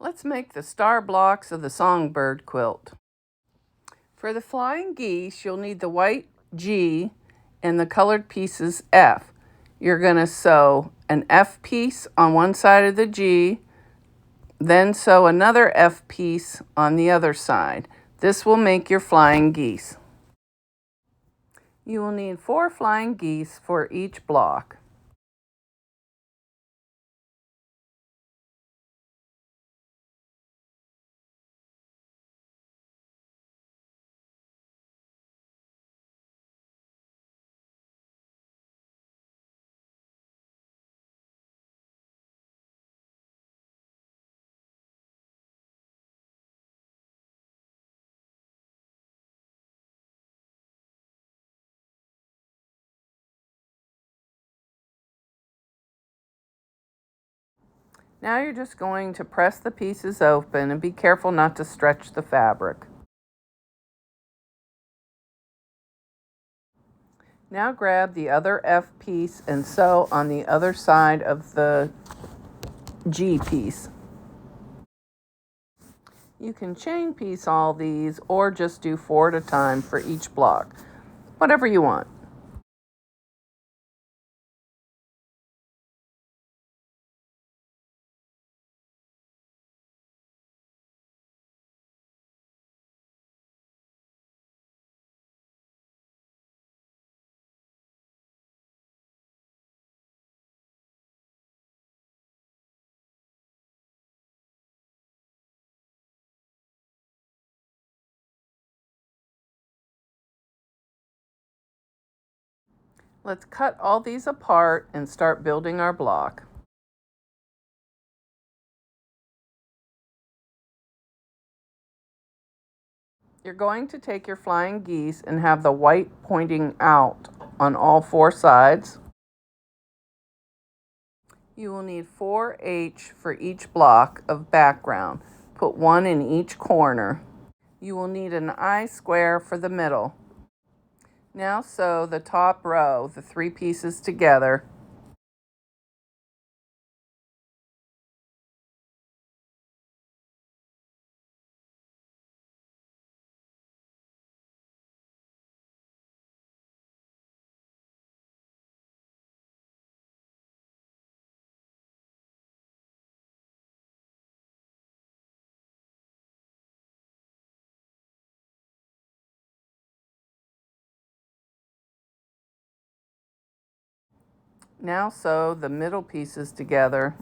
Let's make the star blocks of the songbird quilt. For the flying geese, you'll need the white G and the colored pieces F. You're going to sew an F piece on one side of the G, then sew another F piece on the other side. This will make your flying geese. You will need 4 flying geese for each block. Now you're just going to press the pieces open and be careful not to stretch the fabric. Now grab the other F piece and sew on the other side of the G piece. You can chain piece all these or just do 4 at a time for each block, whatever you want. Let's cut all these apart and start building our block. You're going to take your flying geese and have the white pointing out on all 4 sides. You will need 4H for each block of background. Put 1 in each corner. You will need an I square for the middle. Now sew the top row, the 3 pieces together. Now sew the middle pieces together.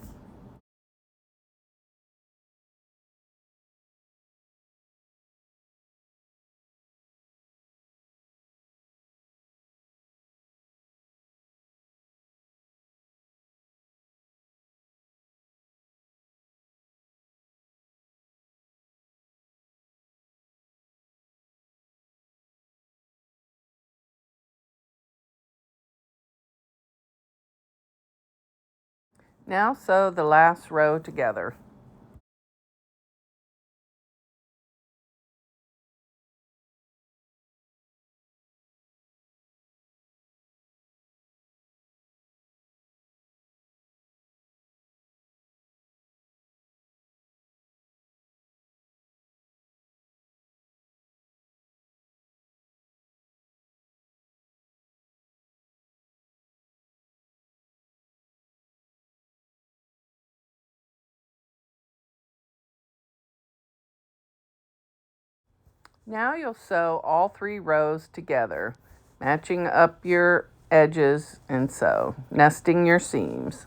Now sew the last row together. Now you'll sew all 3 rows together, matching up your edges and sew, nesting your seams.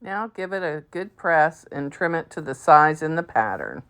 Now give it a good press and trim it to the size in the pattern.